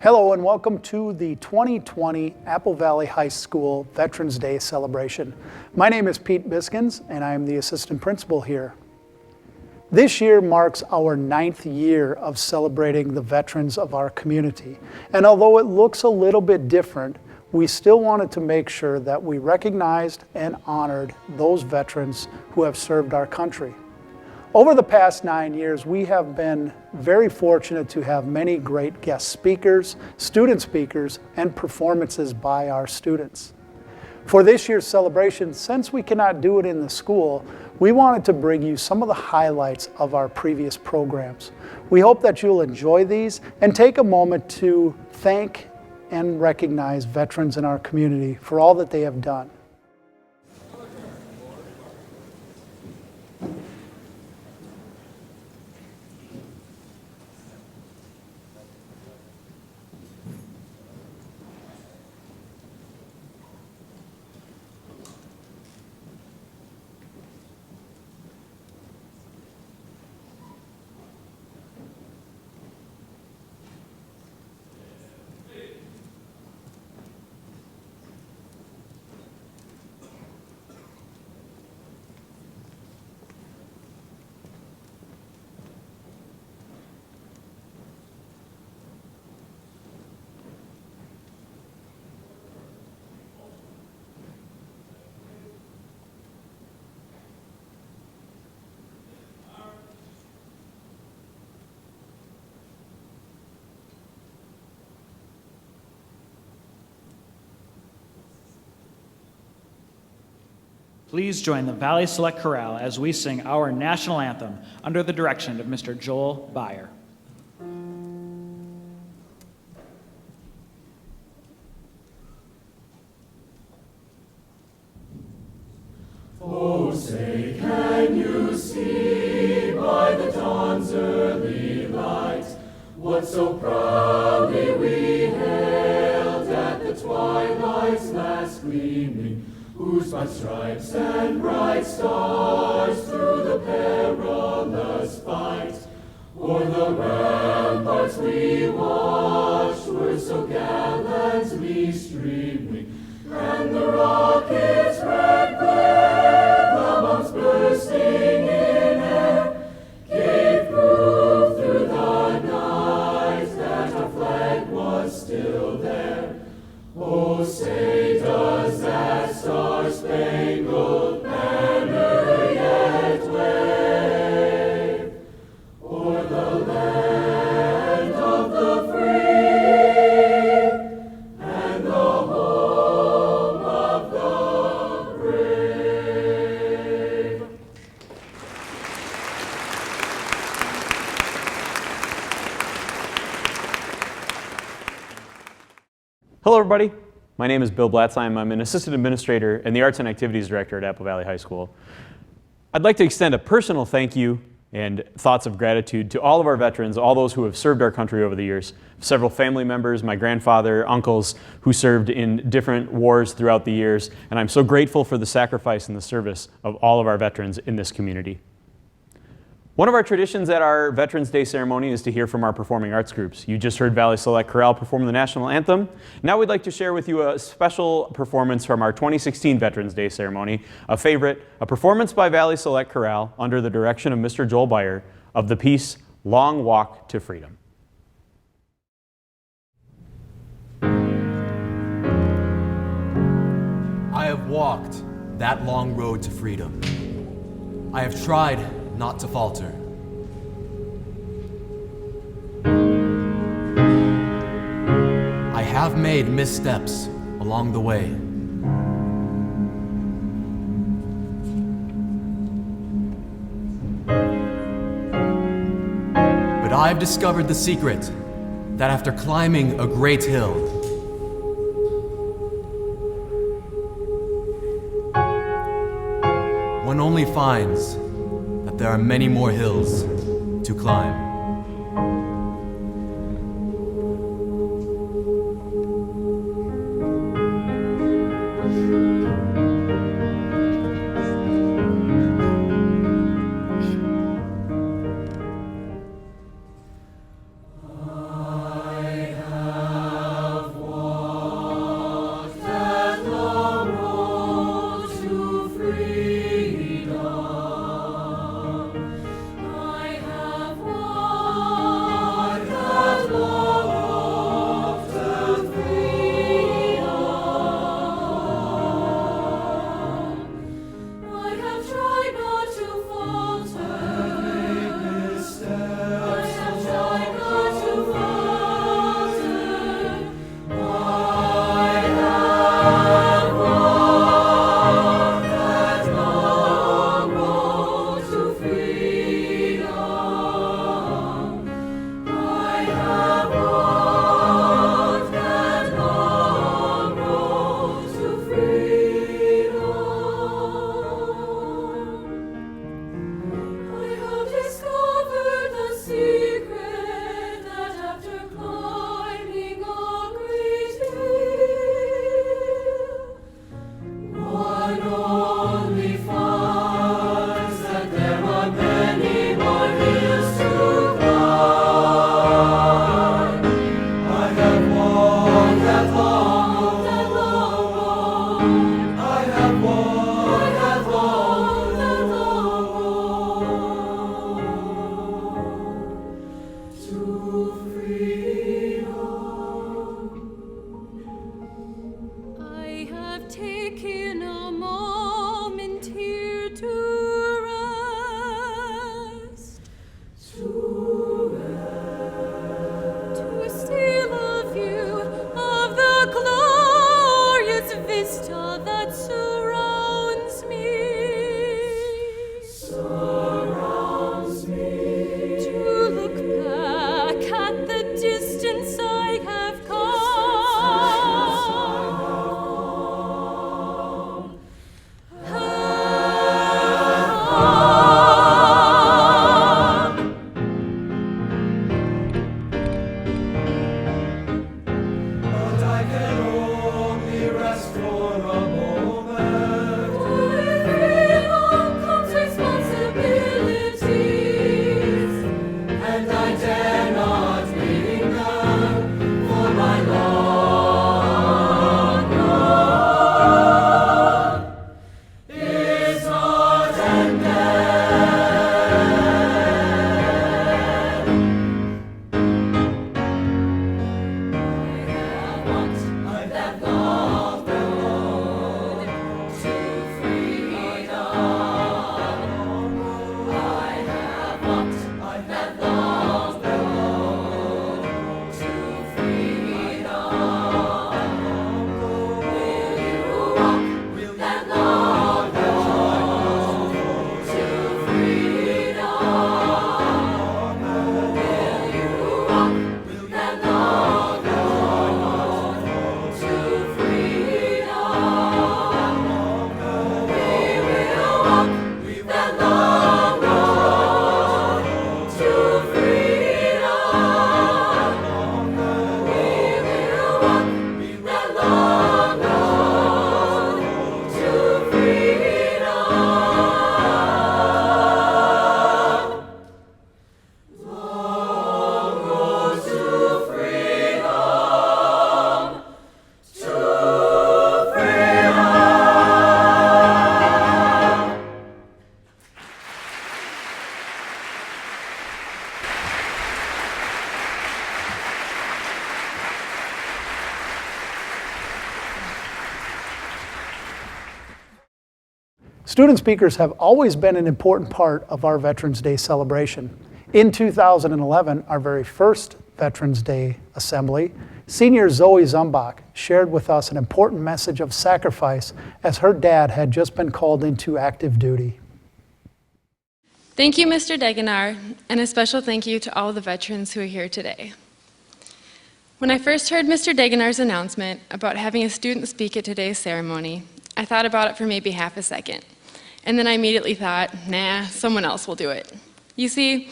Hello and welcome to the 2020 Apple Valley High School Veterans Day celebration. My name is Pete Biskins and I am the assistant principal here. This year marks our 9th year of celebrating the veterans of our community. And although it looks a little bit different, we still wanted to make sure that we recognized and honored those veterans who have served our country. Over the past 9 years, we have been very fortunate to have many great guest speakers, student speakers, and performances by our students. For this year's celebration, since we cannot do it in the school, we wanted to bring you some of the highlights of our previous programs. We hope that you'll enjoy these and take a moment to thank and recognize veterans in our community for all that they have done. Please join the Valley Select Chorale as we sing our national anthem under the direction of Mr. Joel Byer. Oh, say, can you see by the dawn's early light what so proudly we hailed at the twilight's last gleaming, whose bright stripes and bright stars through the perilous fight o'er the ramparts we watched were so gallantly streaming, and the rocket's red glare, the bombs bursting in air, gave proof through the night that our flag was still there. Oh, say, does that star-spangled banner yet wave o'er the land of the free and the home of the brave? Hello everybody, my name is Bill Blatzheim. I'm an assistant administrator and the Arts and Activities Director at Apple Valley High School. I'd like to extend a personal thank you and thoughts of gratitude to all of our veterans, all those who have served our country over the years. Several family members, my grandfather, uncles who served in different wars throughout the years, and I'm so grateful for the sacrifice and the service of all of our veterans in this community. One of our traditions at our Veterans Day ceremony is to hear from our performing arts groups. You just heard Valley Select Chorale perform the national anthem. Now we'd like to share with you a special performance from our 2016 Veterans Day ceremony, a favorite, a performance by Valley Select Chorale under the direction of Mr. Joel Byer of the piece Long Walk to Freedom. I have walked that long road to freedom. I have tried not to falter. I have made missteps along the way. But I've discovered the secret that after climbing a great hill, one only finds that there are many more hills to climb. Student speakers have always been an important part of our Veterans Day celebration. In 2011, our very first Veterans Day assembly, senior Zoe Zumbach shared with us an important message of sacrifice as her dad had just been called into active duty. Thank you, Mr. Degenar, and a special thank you to all the veterans who are here today. When I first heard Mr. Degenar's announcement about having a student speak at today's ceremony, I thought about it for maybe half a second, and then I immediately thought, nah, someone else will do it. You see,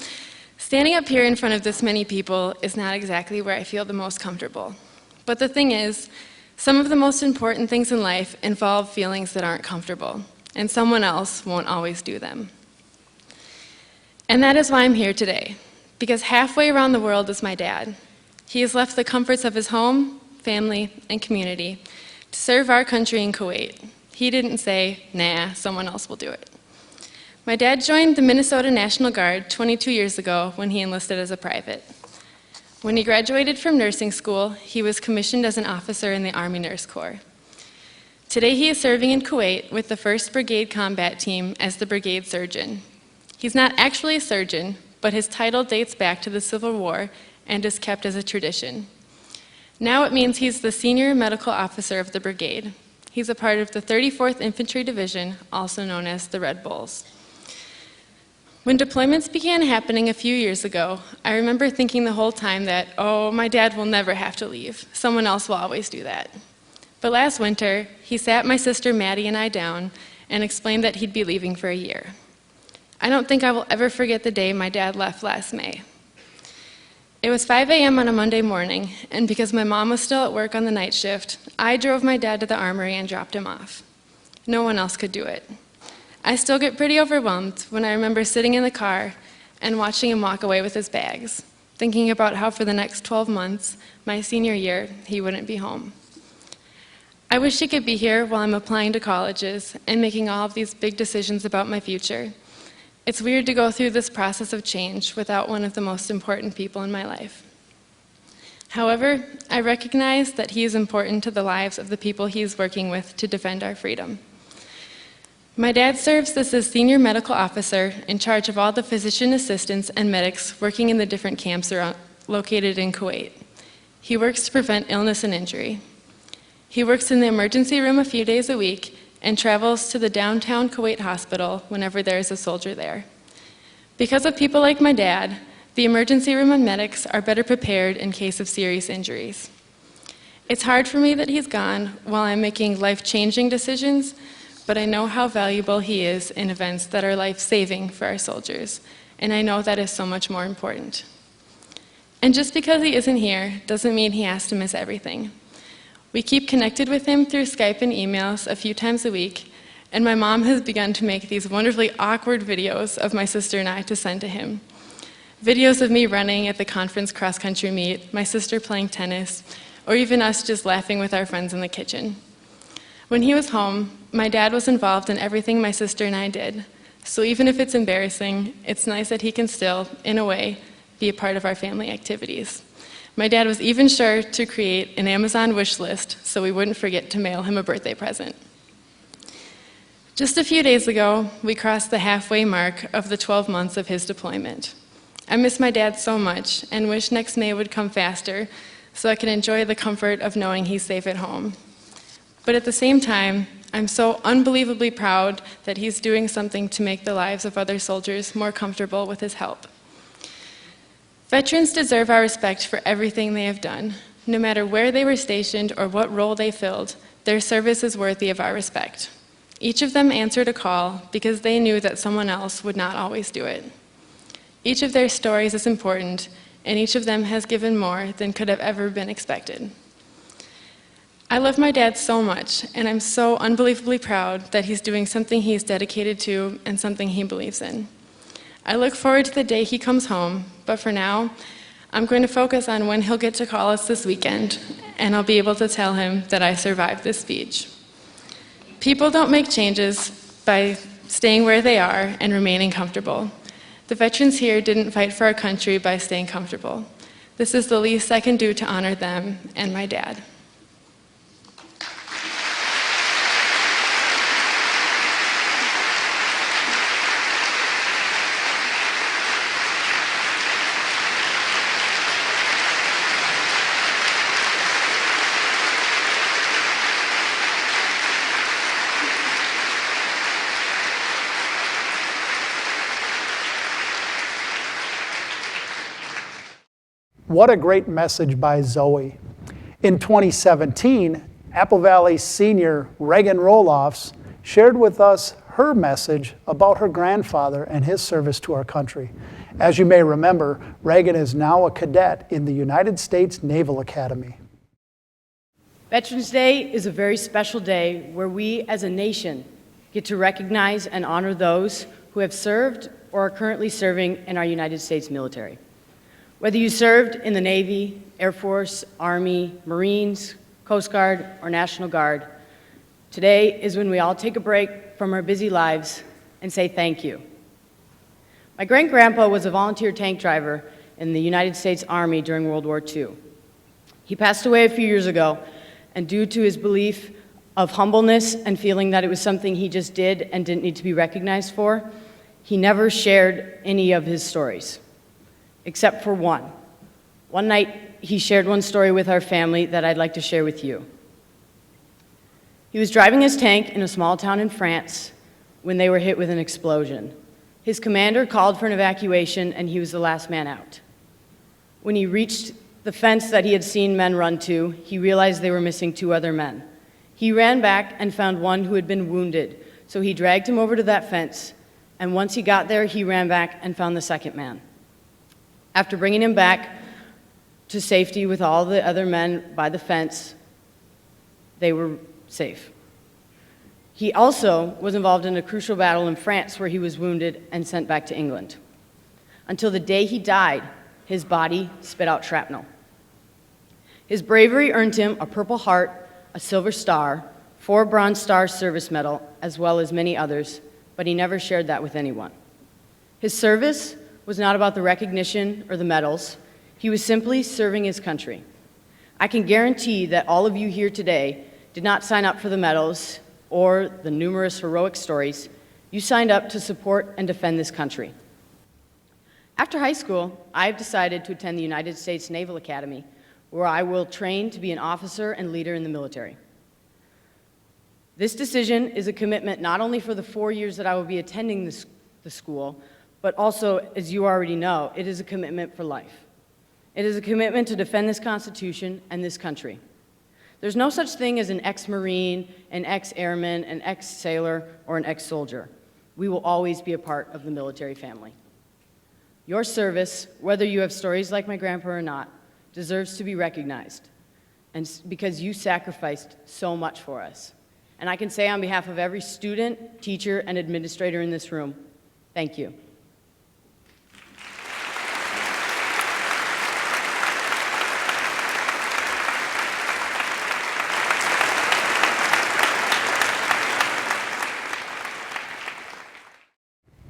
standing up here in front of this many people is not exactly where I feel the most comfortable. But the thing is, some of the most important things in life involve feelings that aren't comfortable, and someone else won't always do them. And that is why I'm here today, because halfway around the world is my dad. He has left the comforts of his home, family, and community to serve our country in Kuwait. He didn't say, nah, someone else will do it. My dad joined the Minnesota National Guard 22 years ago when he enlisted as a private. When he graduated from nursing school, he was commissioned as an officer in the Army Nurse Corps. Today he is serving in Kuwait with the 1st Brigade Combat Team as the brigade surgeon. He's not actually a surgeon, but his title dates back to the Civil War and is kept as a tradition. Now it means he's the senior medical officer of the brigade. He's a part of the 34th Infantry Division, also known as the Red Bulls. When deployments began happening a few years ago, I remember thinking the whole time that, oh, my dad will never have to leave. Someone else will always do that. But last winter, he sat my sister Maddie and I down and explained that he'd be leaving for a year. I don't think I will ever forget the day my dad left last May. It was 5 a.m. on a Monday morning, and because my mom was still at work on the night shift, I drove my dad to the armory and dropped him off. No one else could do it. I still get pretty overwhelmed when I remember sitting in the car and watching him walk away with his bags, thinking about how for the next 12 months, my senior year, he wouldn't be home. I wish he could be here while I'm applying to colleges and making all of these big decisions about my future. It's weird to go through this process of change without one of the most important people in my life. However, I recognize that he is important to the lives of the people he is working with to defend our freedom. My dad serves as the senior medical officer in charge of all the physician assistants and medics working in the different camps located in Kuwait. He works to prevent illness and injury. He works in the emergency room a few days a week and travels to the downtown Kuwait hospital whenever there is a soldier there. Because of people like my dad, the emergency room and medics are better prepared in case of serious injuries. It's hard for me that he's gone while I'm making life-changing decisions, but I know how valuable he is in events that are life-saving for our soldiers, and I know that is so much more important. And just because he isn't here doesn't mean he has to miss everything. We keep connected with him through Skype and emails a few times a week, and my mom has begun to make these wonderfully awkward videos of my sister and I to send to him. Videos of me running at the conference cross-country meet, my sister playing tennis, or even us just laughing with our friends in the kitchen. When he was home, my dad was involved in everything my sister and I did, so even if it's embarrassing, it's nice that he can still, in a way, be a part of our family activities. My dad was even sure to create an Amazon wish list so we wouldn't forget to mail him a birthday present. Just a few days ago, we crossed the halfway mark of the 12 months of his deployment. I miss my dad so much and wish next May would come faster so I can enjoy the comfort of knowing he's safe at home. But at the same time, I'm so unbelievably proud that he's doing something to make the lives of other soldiers more comfortable with his help. Veterans deserve our respect for everything they have done. No matter where they were stationed or what role they filled, their service is worthy of our respect. Each of them answered a call because they knew that someone else would not always do it. Each of their stories is important, and each of them has given more than could have ever been expected. I love my dad so much, and I'm so unbelievably proud that he's doing something he's dedicated to and something he believes in. I look forward to the day he comes home, but for now, I'm going to focus on when he'll get to call us this weekend, and I'll be able to tell him that I survived this speech. People don't make changes by staying where they are and remaining comfortable. The veterans here didn't fight for our country by staying comfortable. This is the least I can do to honor them and my dad. What a great message by Zoe. In 2017, Apple Valley senior Reagan Roloffs shared with us her message about her grandfather and his service to our country. As you may remember, Reagan is now a cadet in the United States Naval Academy. Veterans Day is a very special day where we as a nation get to recognize and honor those who have served or are currently serving in our United States military. Whether you served in the Navy, Air Force, Army, Marines, Coast Guard, or National Guard, today is when we all take a break from our busy lives and say thank you. My great-grandpa was a volunteer tank driver in the United States Army during World War II. He passed away a few years ago, and due to his belief of humbleness and feeling that it was something he just did and didn't need to be recognized for, he never shared any of his stories, except for one. One night, he shared one story with our family that I'd like to share with you. He was driving his tank in a small town in France when they were hit with an explosion. His commander called for an evacuation, and he was the last man out. When he reached the fence that he had seen men run to, he realized they were missing 2 other men. He ran back and found one who had been wounded, so he dragged him over to that fence, and once he got there, he ran back and found the second man. After bringing him back to safety with all the other men by the fence, they were safe. He also was involved in a crucial battle in France where he was wounded and sent back to England. Until the day he died, his body spit out shrapnel. His bravery earned him a Purple Heart, a Silver Star, 4 Bronze Star Service Medal, as well as many others, but he never shared that with anyone. His service was not about the recognition or the medals. He was simply serving his country. I can guarantee that all of you here today did not sign up for the medals or the numerous heroic stories. You signed up to support and defend this country. After high school, I've decided to attend the United States Naval Academy, where I will train to be an officer and leader in the military. This decision is a commitment not only for the 4 years that I will be attending the school, but also, as you already know, it is a commitment for life. It is a commitment to defend this Constitution and this country. There's no such thing as an ex-Marine, an ex-airman, an ex-sailor, or an ex-soldier. We will always be a part of the military family. Your service, whether you have stories like my grandpa or not, deserves to be recognized, and because you sacrificed so much for us. And I can say on behalf of every student, teacher, and administrator in this room, thank you.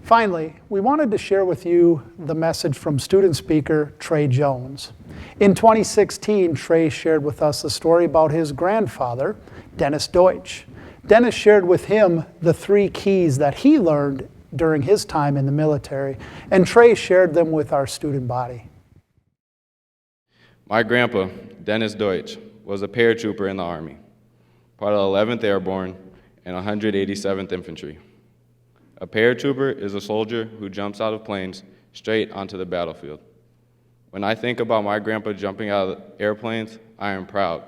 Finally, we wanted to share with you the message from student speaker Trey Jones. In 2016, Trey shared with us a story about his grandfather, Dennis Deutsch. Dennis shared with him the 3 keys that he learned during his time in the military, and Trey shared them with our student body. My grandpa, Dennis Deutsch, was a paratrooper in the Army, part of the 11th Airborne and 187th Infantry. A paratrooper is a soldier who jumps out of planes straight onto the battlefield. When I think about my grandpa jumping out of airplanes, I am proud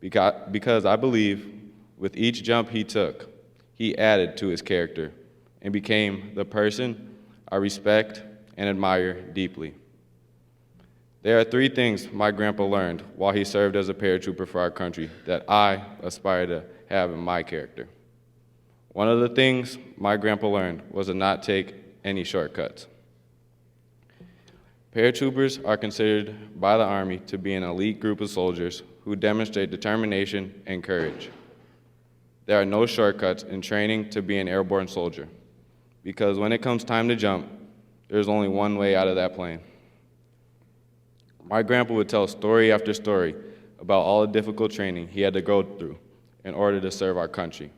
because I believe with each jump he took, he added to his character and became the person I respect and admire deeply. There are 3 things my grandpa learned while he served as a paratrooper for our country that I aspire to have in my character. One of the things my grandpa learned was to not take any shortcuts. Paratroopers are considered by the Army to be an elite group of soldiers who demonstrate determination and courage. There are no shortcuts in training to be an airborne soldier, because when it comes time to jump, there's only one way out of that plane. My grandpa would tell story after story about all the difficult training he had to go through in order to serve our country.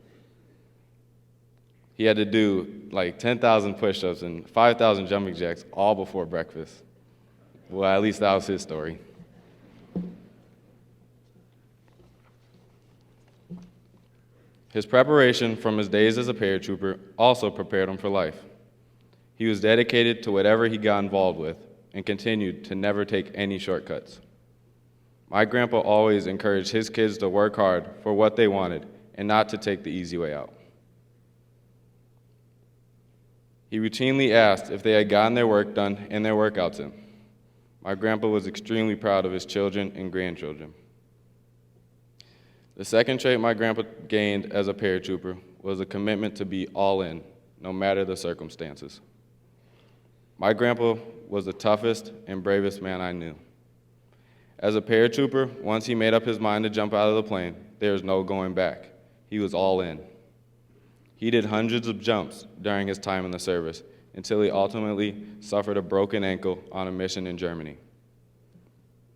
He had to do like 10,000 push-ups and 5,000 jumping jacks all before breakfast. Well, at least that was his story. His preparation from his days as a paratrooper also prepared him for life. He was dedicated to whatever he got involved with, and continued to never take any shortcuts. My grandpa always encouraged his kids to work hard for what they wanted and not to take the easy way out. He routinely asked if they had gotten their work done and their workouts in. My grandpa was extremely proud of his children and grandchildren. The second trait my grandpa gained as a paratrooper was a commitment to be all in, no matter the circumstances. My grandpa was the toughest and bravest man I knew. As a paratrooper, once he made up his mind to jump out of the plane, there was no going back. He was all in. He did hundreds of jumps during his time in the service until he ultimately suffered a broken ankle on a mission in Germany.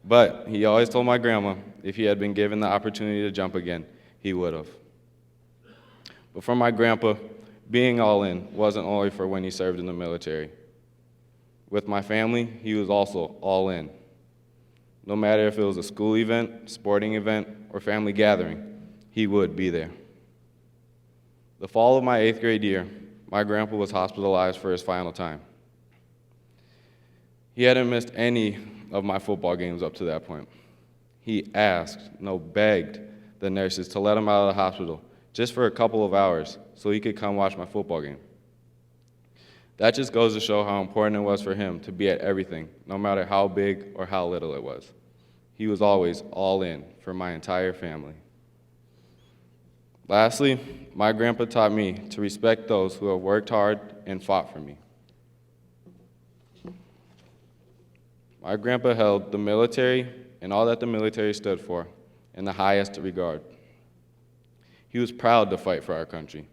But he always told my grandma if he had been given the opportunity to jump again, he would have. But for my grandpa, being all in wasn't only for when he served in the military. With my family, he was also all in. No matter if it was a school event, sporting event, or family gathering, he would be there. The fall of my 8th grade year, my grandpa was hospitalized for his final time. He hadn't missed any of my football games up to that point. He begged the nurses to let him out of the hospital just for a couple of hours so he could come watch my football game. That just goes to show how important it was for him to be at everything, no matter how big or how little it was. He was always all in for my entire family. Lastly, my grandpa taught me to respect those who have worked hard and fought for me. My grandpa held the military and all that the military stood for in the highest regard. He was proud to fight for our country,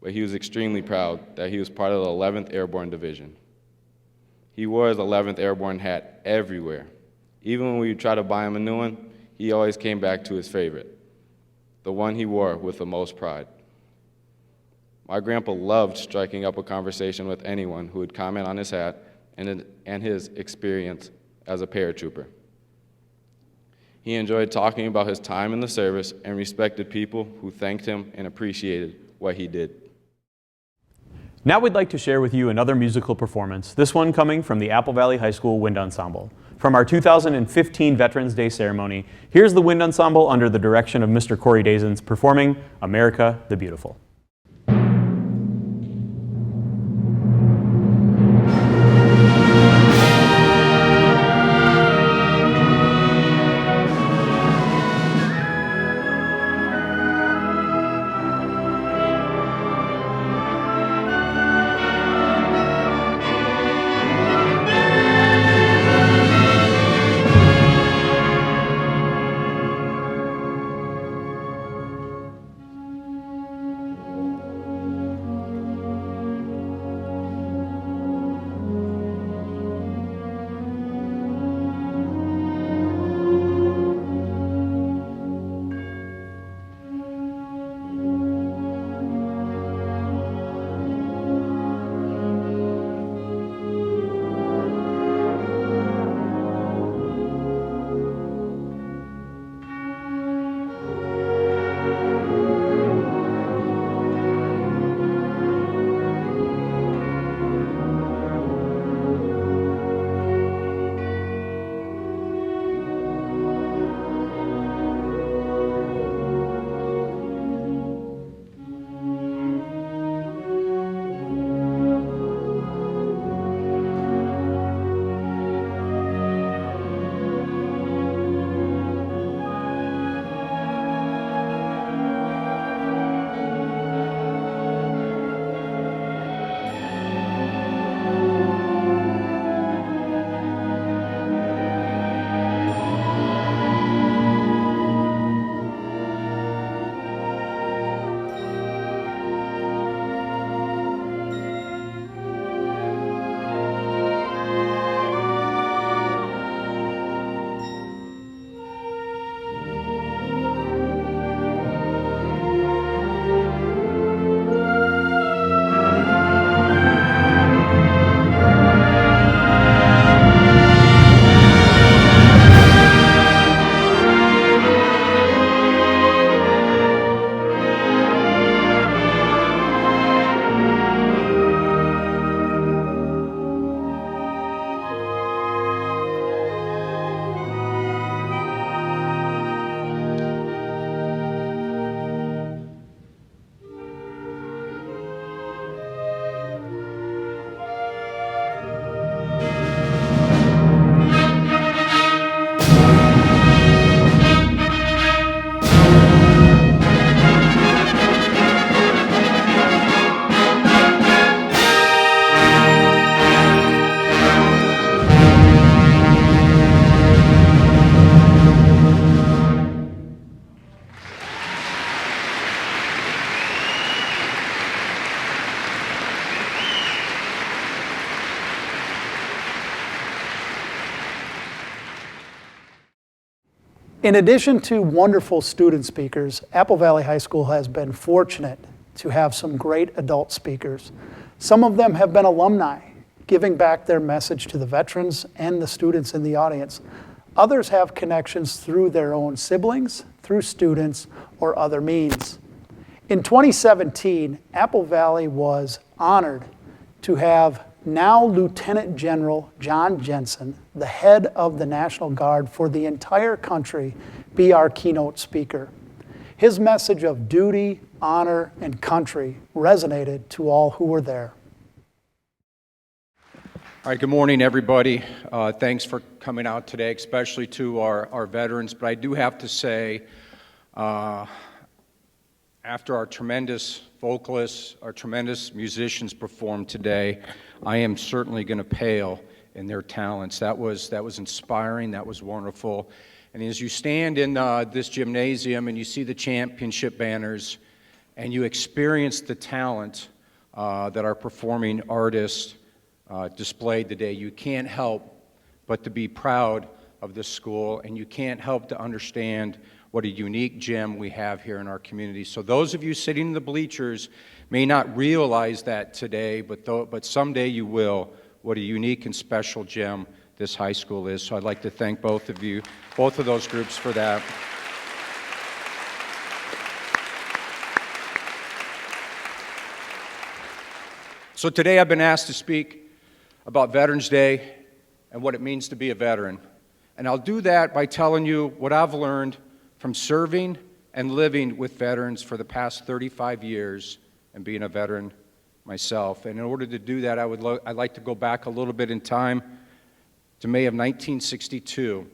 but he was extremely proud that he was part of the 11th Airborne Division. He wore his 11th Airborne hat everywhere. Even when we would try to buy him a new one, he always came back to his favorite, the one he wore with the most pride. My grandpa loved striking up a conversation with anyone who would comment on his hat and his experience as a paratrooper. He enjoyed talking about his time in the service and respected people who thanked him and appreciated what he did. Now we'd like to share with you another musical performance, this one coming from the Apple Valley High School Wind Ensemble. From our 2015 Veterans Day ceremony, here's the Wind Ensemble under the direction of Mr. Corey Dazens performing America the Beautiful. In addition to wonderful student speakers, Apple Valley High School has been fortunate to have some great adult speakers. Some of them have been alumni, giving back their message to the veterans and the students in the audience. Others have connections through their own siblings, through students, or other means. In 2017, Apple Valley was honored to have now Lieutenant General John Jensen, the head of the National Guard for the entire country, be our keynote speaker. His message of duty, honor, and country resonated to all who were there. All right, good morning, everybody. Thanks for coming out today, especially to our veterans. But I do have to say, after our tremendous vocalists, our tremendous musicians performed today, I am certainly going to pale in their talents. That was inspiring. That was wonderful. And as you stand in this gymnasium and you see the championship banners and you experience the talent that our performing artists displayed today, you can't help but to be proud of this school, and you can't help to understand what a unique gem we have here in our community. So those of you sitting in the bleachers may not realize that today, but someday you will, what a unique and special gem this high school is. So I'd like to thank both of you, both of those groups, for that. So today I've been asked to speak about Veterans Day and what it means to be a veteran. And I'll do that by telling you what I've learned from serving and living with veterans for the past 35 years and being a veteran myself. And in order to do that, I'd like to go back a little bit in time to May of 1962.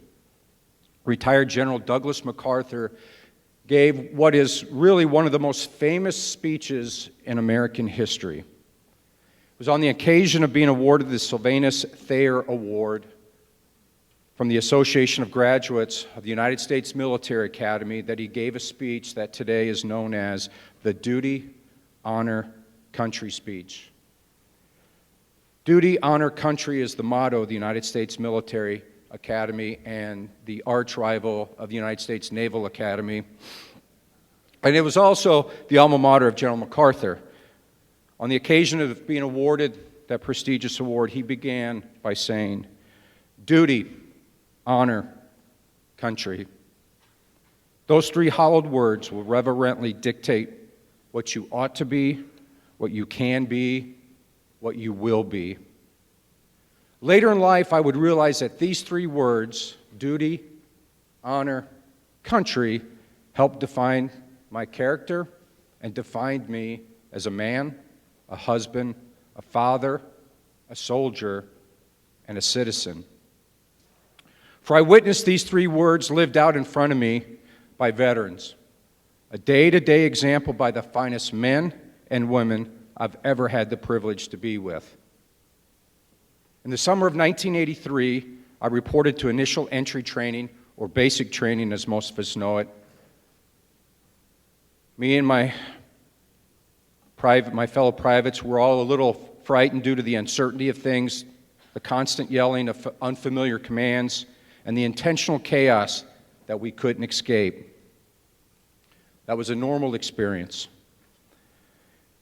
Retired General Douglas MacArthur gave what is really one of the most famous speeches in American history. It was on the occasion of being awarded the Sylvanus Thayer Award from the Association of Graduates of the United States Military Academy that he gave a speech that today is known as the Duty, Honor, Country speech. Duty, Honor, Country is the motto of the United States Military Academy and the arch rival of the United States Naval Academy. And it was also the alma mater of General MacArthur. On the occasion of being awarded that prestigious award, he began by saying, "Duty, honor, country." Those three hallowed words will reverently dictate what you ought to be, what you can be, what you will be. Later in life, I would realize that these three words, duty, honor, country, helped define my character and defined me as a man, a husband, a father, a soldier, and a citizen. For I witnessed these three words lived out in front of me by veterans, a day-to-day example by the finest men and women I've ever had the privilege to be with. In the summer of 1983, I reported to initial entry training, or basic training as most of us know it. Me and my fellow privates were all a little frightened due to the uncertainty of things, the constant yelling of unfamiliar commands, and the intentional chaos that we couldn't escape. That was a normal experience.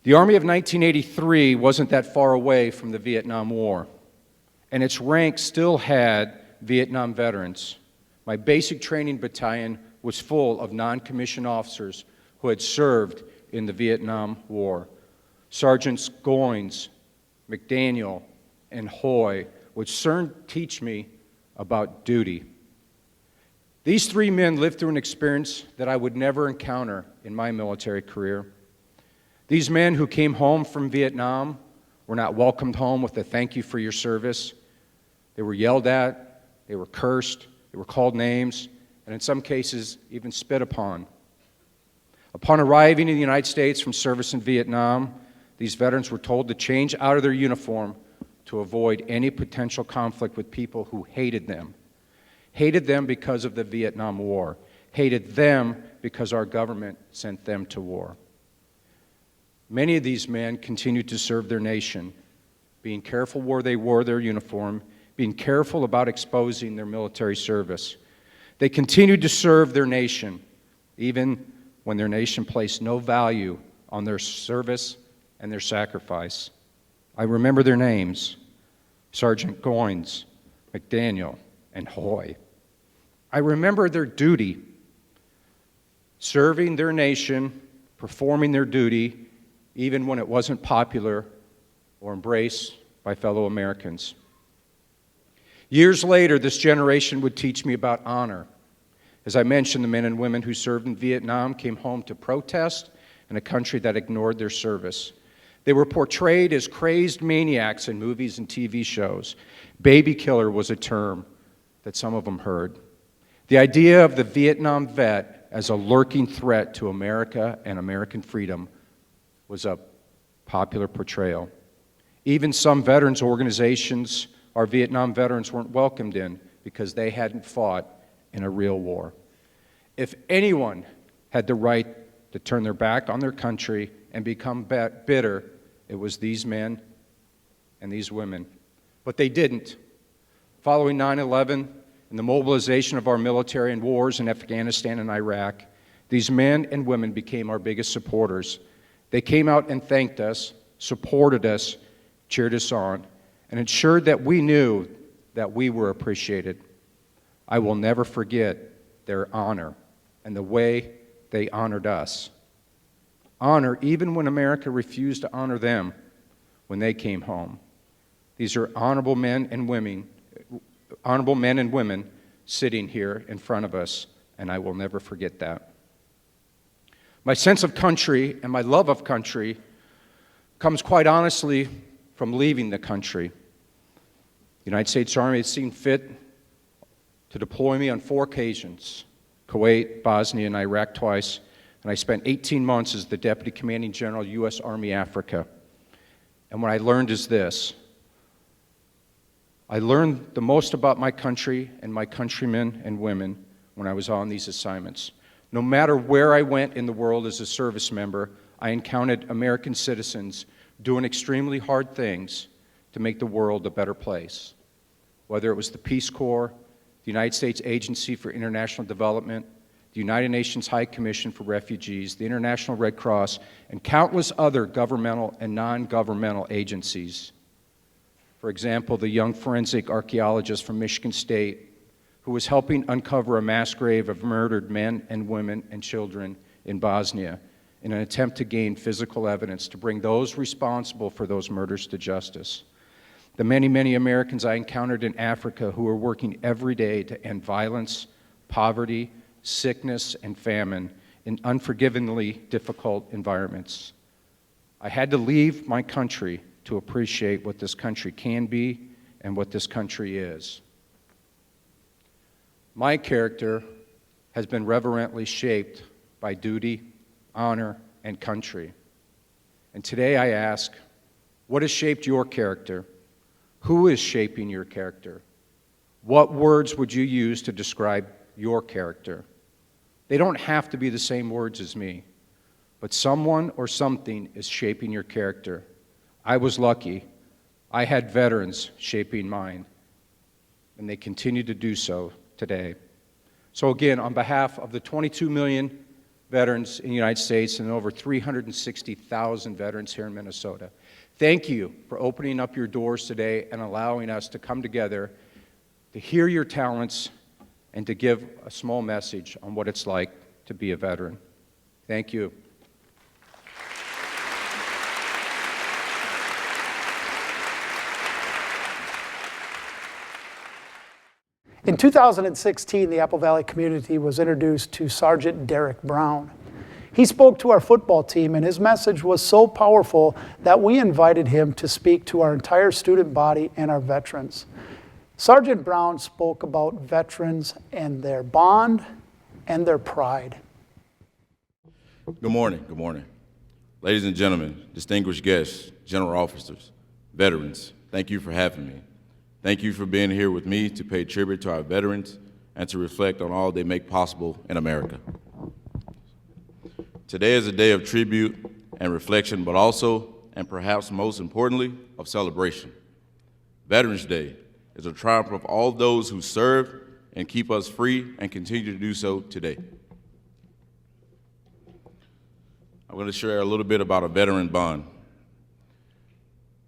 The Army of 1983 wasn't that far away from the Vietnam War, and its ranks still had Vietnam veterans. My basic training battalion was full of non-commissioned officers who had served in the Vietnam War. Sergeants Goins, McDaniel, and Hoy would soon teach me about duty. These three men lived through an experience that I would never encounter in my military career. These men who came home from Vietnam were not welcomed home with a thank you for your service. They were yelled at, they were cursed, they were called names, and in some cases even spit upon. Upon arriving in the United States from service in Vietnam, these veterans were told to change out of their uniform to avoid any potential conflict with people who hated them. Hated them because of the Vietnam War. Hated them because our government sent them to war. Many of these men continued to serve their nation, being careful where they wore their uniform, being careful about exposing their military service. They continued to serve their nation, even when their nation placed no value on their service and their sacrifice. I remember their names: Sergeant Goins, McDaniel, and Hoy. I remember their duty, serving their nation, performing their duty, even when it wasn't popular or embraced by fellow Americans. Years later, this generation would teach me about honor. As I mentioned, the men and women who served in Vietnam came home to protest in a country that ignored their service. They were portrayed as crazed maniacs in movies and TV shows. Baby killer was a term that some of them heard. The idea of the Vietnam vet as a lurking threat to America and American freedom was a popular portrayal. Even some veterans organizations, our Vietnam veterans weren't welcomed in because they hadn't fought in a real war. If anyone had the right to turn their back on their country and become bitter, it was these men and these women. But they didn't. Following 9/11 and the mobilization of our military in wars in Afghanistan and Iraq, these men and women became our biggest supporters. They came out and thanked us, supported us, cheered us on, and ensured that we knew that we were appreciated. I will never forget their honor and the way they honored us. Honor even when America refused to honor them when they came home. These are honorable men and women sitting here in front of us, and I will never forget that. My sense of country and my love of country comes quite honestly from leaving the country. The United States Army has seen fit to deploy me on 4 occasions: Kuwait, Bosnia, and Iraq twice, and I spent 18 months as the Deputy Commanding General, U.S. Army Africa. And what I learned is this: I learned the most about my country and my countrymen and women when I was on these assignments. No matter where I went in the world as a service member, I encountered American citizens doing extremely hard things to make the world a better place. Whether it was the Peace Corps, the United States Agency for International Development, the United Nations High Commission for Refugees, the International Red Cross, and countless other governmental and non-governmental agencies. For example, the young forensic archaeologist from Michigan State who was helping uncover a mass grave of murdered men and women and children in Bosnia in an attempt to gain physical evidence to bring those responsible for those murders to justice. The many, many Americans I encountered in Africa who are working every day to end violence, poverty, sickness, and famine in unforgivingly difficult environments. I had to leave my country to appreciate what this country can be and what this country is. My character has been reverently shaped by duty, honor, and country. And today I ask, what has shaped your character? Who is shaping your character? What words would you use to describe your character? They don't have to be the same words as me, but someone or something is shaping your character. I was lucky. I had veterans shaping mine, and they continue to do so today. So again, on behalf of the 22 million veterans in the United States and over 360,000 veterans here in Minnesota, thank you for opening up your doors today and allowing us to come together to hear your talents and to give a small message on what it's like to be a veteran. Thank you. In 2016, the Apple Valley community was introduced to Sergeant Derek Brown. He spoke to our football team, and his message was so powerful that we invited him to speak to our entire student body and our veterans. Sergeant Brown spoke about veterans and their bond and their pride. Good morning. Good morning. Ladies and gentlemen, distinguished guests, general officers, veterans, thank you for having me. Thank you for being here with me to pay tribute to our veterans and to reflect on all they make possible in America. Today is a day of tribute and reflection, but also, and perhaps most importantly, of celebration. Veterans Day is a triumph of all those who served and keep us free and continue to do so today. I'm going to share a little bit about a veteran bond.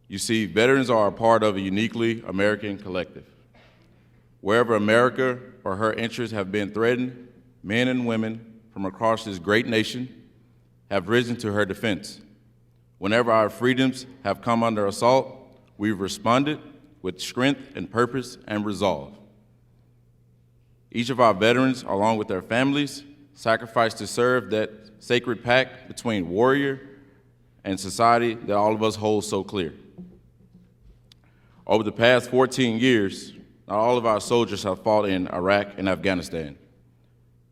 You see, veterans are a part of a uniquely American collective. Wherever America or her interests have been threatened, men and women from across this great nation have risen to her defense. Whenever our freedoms have come under assault, we've responded with strength and purpose and resolve. Each of our veterans, along with their families, sacrificed to serve that sacred pact between warrior and society that all of us hold so clear. Over the past 14 years, not all of our soldiers have fought in Iraq and Afghanistan.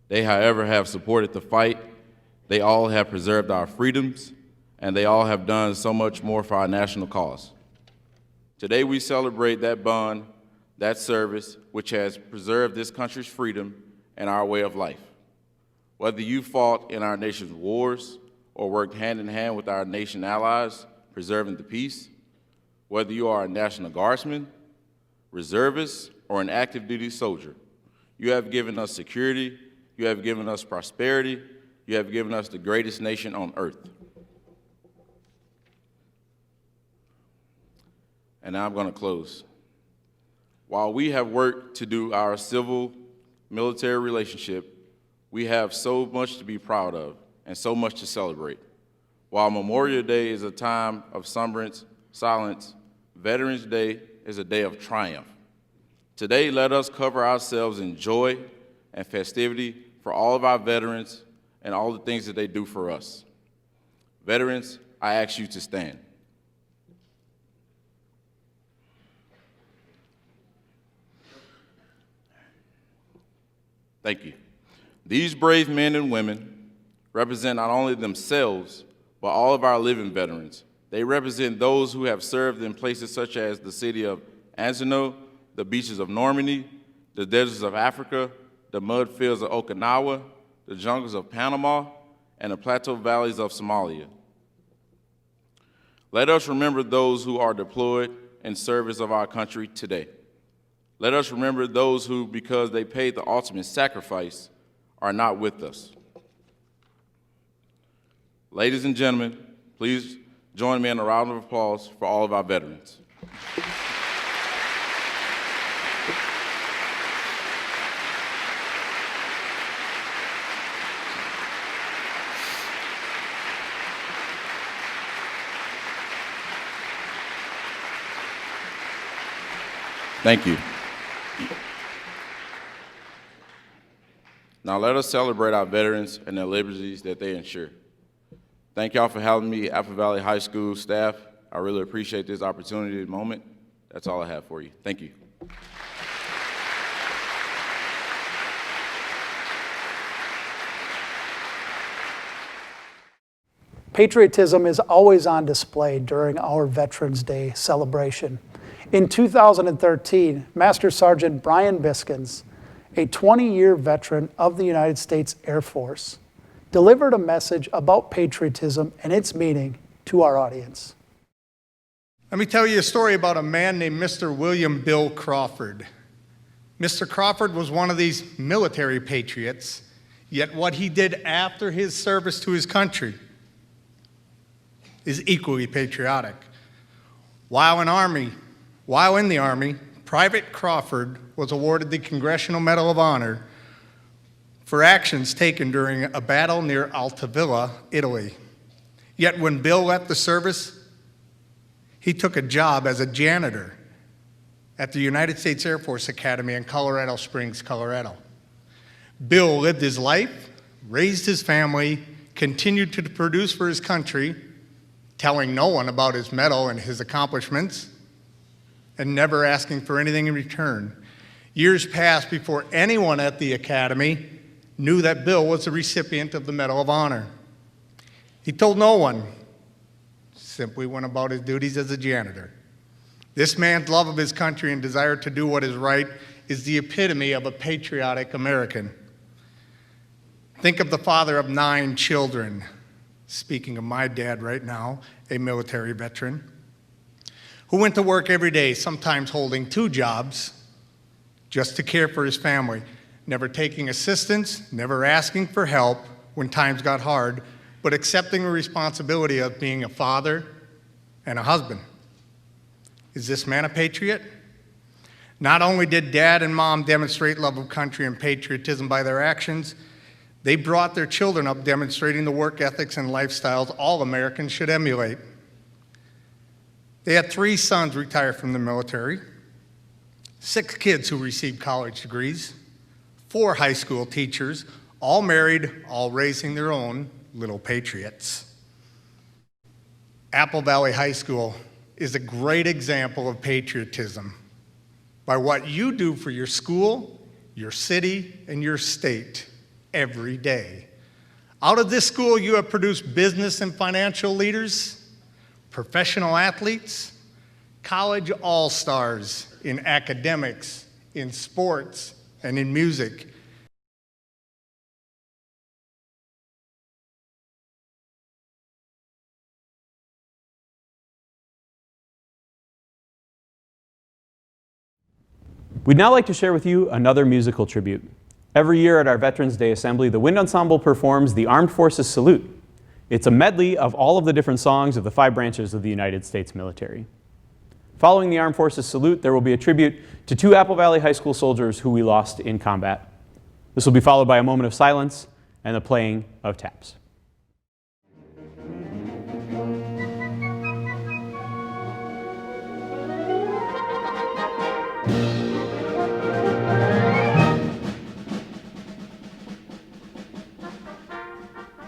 They, however, have supported the fight. They all have preserved our freedoms, and they all have done so much more for our national cause. Today we celebrate that bond, that service, which has preserved this country's freedom and our way of life. Whether you fought in our nation's wars or worked hand in hand with our nation allies, preserving the peace, whether you are a National Guardsman, reservist, or an active duty soldier, you have given us security, you have given us prosperity, you have given us the greatest nation on earth. And now I'm going to close. While we have worked to do our civil-military relationship, we have so much to be proud of and so much to celebrate. While Memorial Day is a time of silence, Veterans Day is a day of triumph. Today, let us cover ourselves in joy and festivity for all of our veterans and all the things that they do for us. Veterans, I ask you to stand. Thank you. These brave men and women represent not only themselves, but all of our living veterans. They represent those who have served in places such as the city of Anzano, the beaches of Normandy, the deserts of Africa, the mud fields of Okinawa, the jungles of Panama, and the plateau valleys of Somalia. Let us remember those who are deployed in service of our country today. Let us remember those who, because they paid the ultimate sacrifice, are not with us. Ladies and gentlemen, please join me in a round of applause for all of our veterans. Thank you. Now let us celebrate our veterans and the liberties that they ensure. Thank y'all for having me, Apple Valley High School staff. I really appreciate this opportunity and moment. That's all I have for you. Thank you. Patriotism is always on display during our Veterans Day celebration. In 2013, Master Sergeant Brian Biskins, a 20-year veteran of the United States Air Force, delivered a message about patriotism and its meaning to our audience. Let me tell you a story about a man named Mr. William Bill Crawford. Mr. Crawford was one of these military patriots, yet what he did after his service to his country is equally patriotic. While in the Army, Private Crawford was awarded the Congressional Medal of Honor for actions taken during a battle near Altavilla, Italy. Yet when Bill left the service, he took a job as a janitor at the United States Air Force Academy in Colorado Springs, Colorado. Bill lived his life, raised his family, continued to produce for his country, telling no one about his medal and his accomplishments, and never asking for anything in return. Years passed before anyone at the Academy knew that Bill was the recipient of the Medal of Honor. He told no one, simply went about his duties as a janitor. This man's love of his country and desire to do what is right is the epitome of a patriotic American. Think of the father of 9 children, speaking of my dad right now, a military veteran, who went to work every day, sometimes holding 2 jobs, just to care for his family, never taking assistance, never asking for help when times got hard, but accepting the responsibility of being a father and a husband. Is this man a patriot? Not only did Dad and Mom demonstrate love of country and patriotism by their actions, they brought their children up demonstrating the work ethics and lifestyles all Americans should emulate. They had 3 sons retire from the military, 6 kids who received college degrees, 4 high school teachers, all married, all raising their own little patriots. Apple Valley High School is a great example of patriotism by what you do for your school, your city, and your state every day. Out of this school, you have produced business and financial leaders, professional athletes, college all-stars in academics, in sports, and in music. We'd now like to share with you another musical tribute. Every year at our Veterans Day Assembly, the Wind Ensemble performs the Armed Forces Salute. It's a medley of all of the different songs of the 5 branches of the United States military. Following the Armed Forces Salute, there will be a tribute to 2 Apple Valley High School soldiers who we lost in combat. This will be followed by a moment of silence and the playing of taps.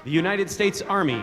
The United States Army.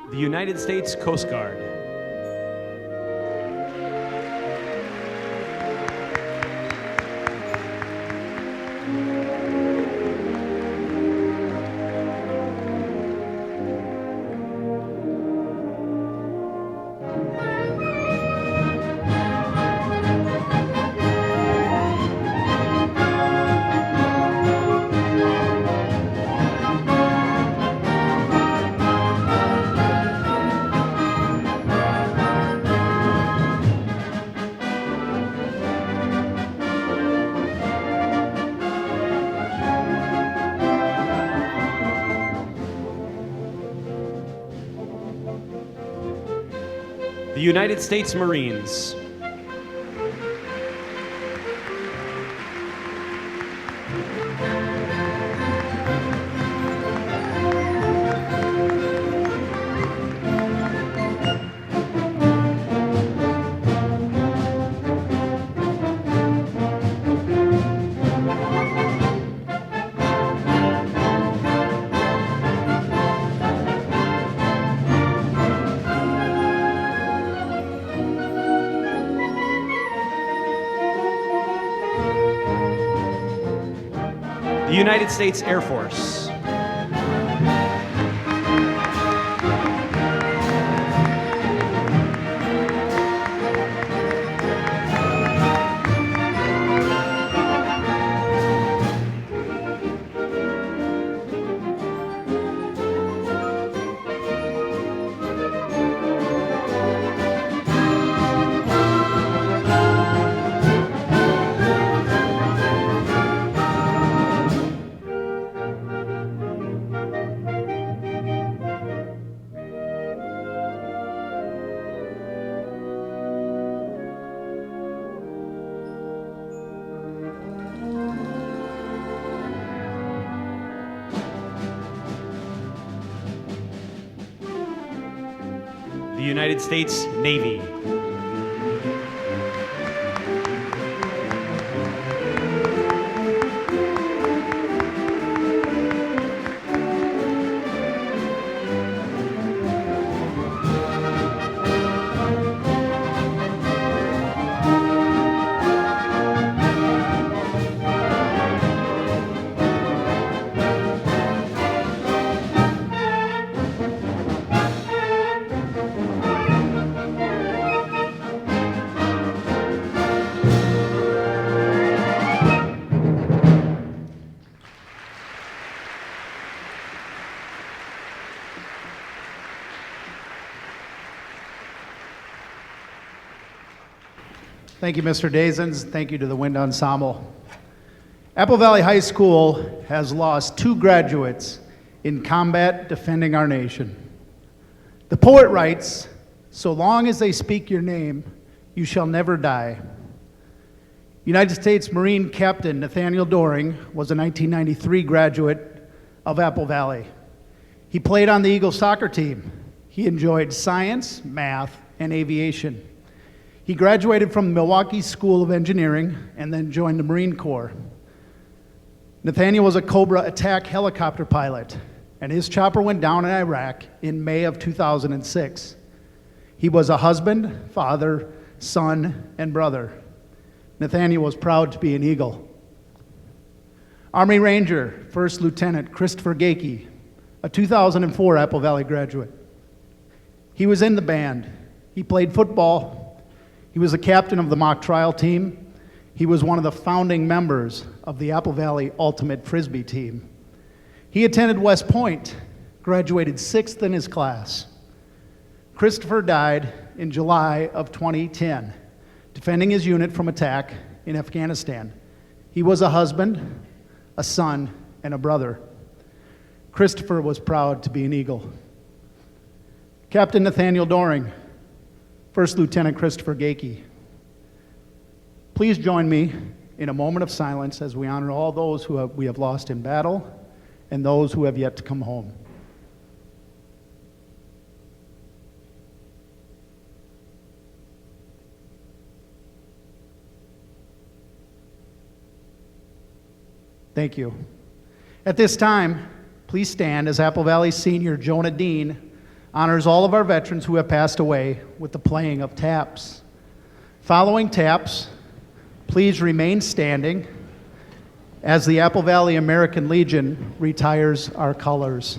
The United States Coast Guard. The United States Marines. The United States Air Force. The United States Navy. Thank you, Mr. Dazens. Thank you to the Wind Ensemble. Apple Valley High School has lost 2 graduates in combat defending our nation. The poet writes, "So long as they speak your name, you shall never die." United States Marine Captain Nathaniel Doring was a 1993 graduate of Apple Valley. He played on the Eagle soccer team. He enjoyed science, math, and aviation. He graduated from the Milwaukee School of Engineering and then joined the Marine Corps. Nathaniel was a Cobra attack helicopter pilot, and his chopper went down in Iraq in May of 2006. He was a husband, father, son, and brother. Nathaniel was proud to be an Eagle. Army Ranger, First Lieutenant Christopher Gakey, a 2004 Apple Valley graduate. He was in the band. He played football. He was the captain of the mock trial team. He was one of the founding members of the Apple Valley Ultimate Frisbee team. He attended West Point, graduated 6th in his class. Christopher died in July of 2010, defending his unit from attack in Afghanistan. He was a husband, a son, and a brother. Christopher was proud to be an Eagle. Captain Nathaniel Doring, First Lieutenant Christopher Gakey. Please join me in a moment of silence as we honor all those who we have lost in battle and those who have yet to come home. Thank you. At this time, please stand as Apple Valley senior Jonah Dean honors all of our veterans who have passed away with the playing of taps. Following taps, please remain standing as the Apple Valley American Legion retires our colors.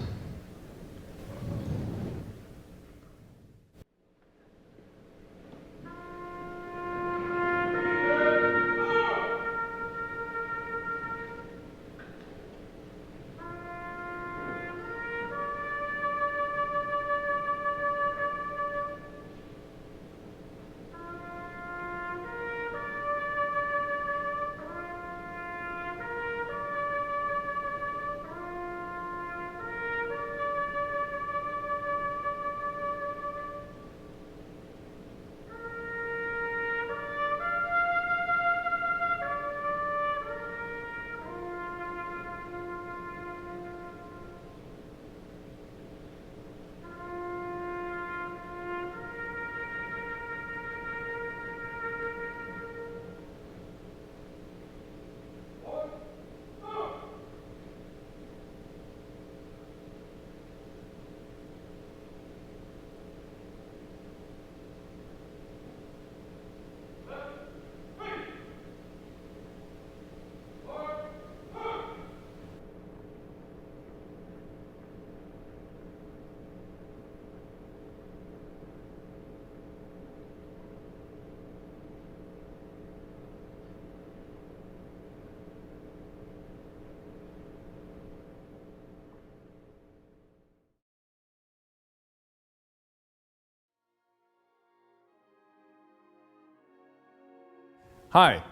Hi,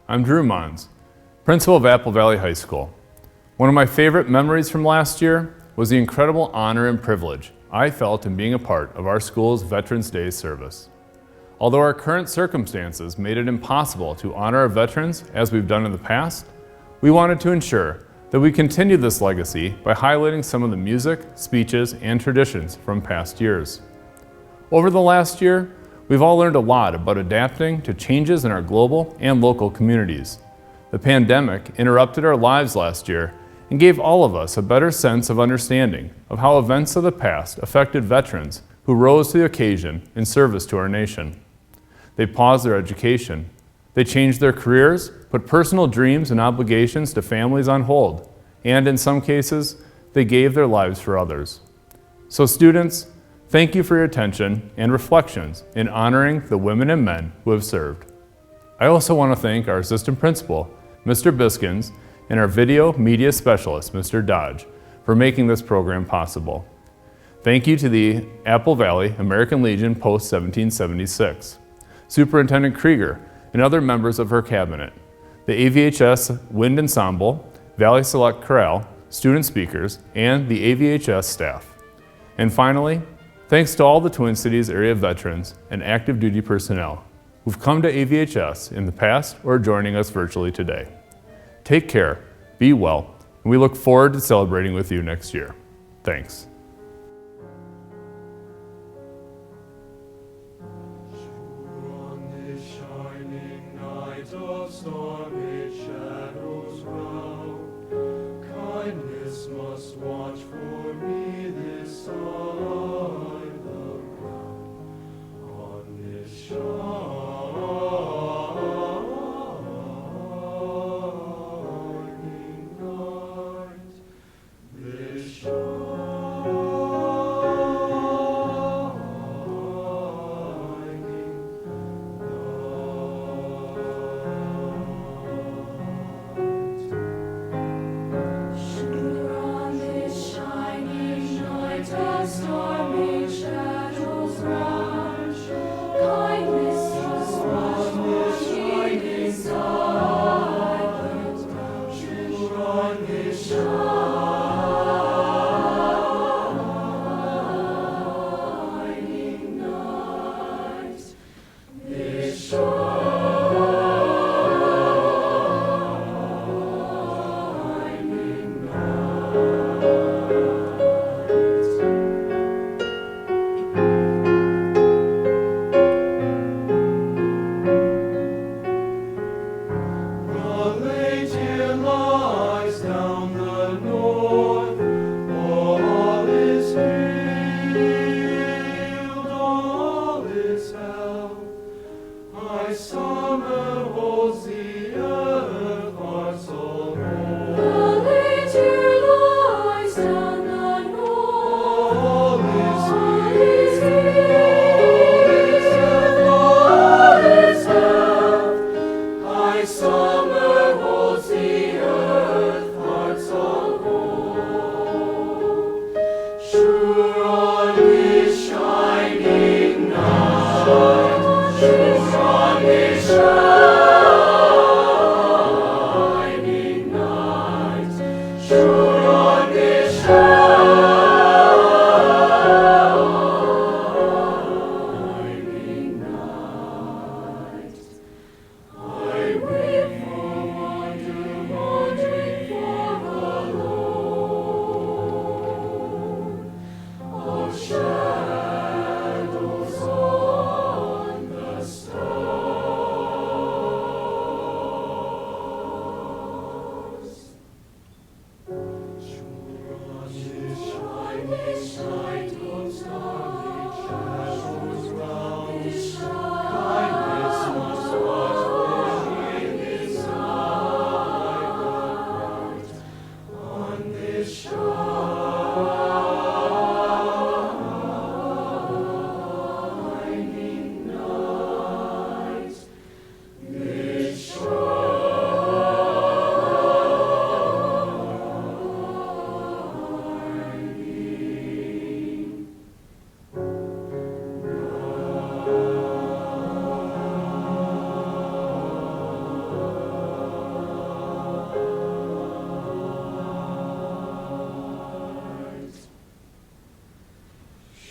I'm Drew Mons, principal of Apple Valley High School. One of my favorite memories from last year was the incredible honor and privilege I felt in being a part of our school's Veterans Day service. Although our current circumstances made it impossible to honor our veterans as we've done in the past, we wanted to ensure that we continue this legacy by highlighting some of the music, speeches, and traditions from past years. Over the last year, we've all learned a lot about adapting to changes in our global and local communities. The pandemic interrupted our lives last year and gave all of us a better sense of understanding of how events of the past affected veterans who rose to the occasion in service to our nation. They paused their education. They changed their careers, put personal dreams and obligations to families on hold, and in some cases, they gave their lives for others. So students, thank you for your attention and reflections in honoring the women and men who have served. I also want to thank our assistant principal, Mr. Biskins, and our video media specialist, Mr. Dodge, for making this program possible. Thank you to the Apple Valley American Legion Post 1776, Superintendent Krieger, and other members of her cabinet, the AVHS Wind Ensemble, Valley Select Chorale, student speakers, and the AVHS staff. And finally, thanks to all the Twin Cities area veterans and active duty personnel who've come to AVHS in the past or are joining us virtually today. Take care, be well, and we look forward to celebrating with you next year. Thanks. On this shining night of stormy shadows round, kindness must watch for me this side the ground. On this shining night, this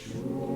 Sure.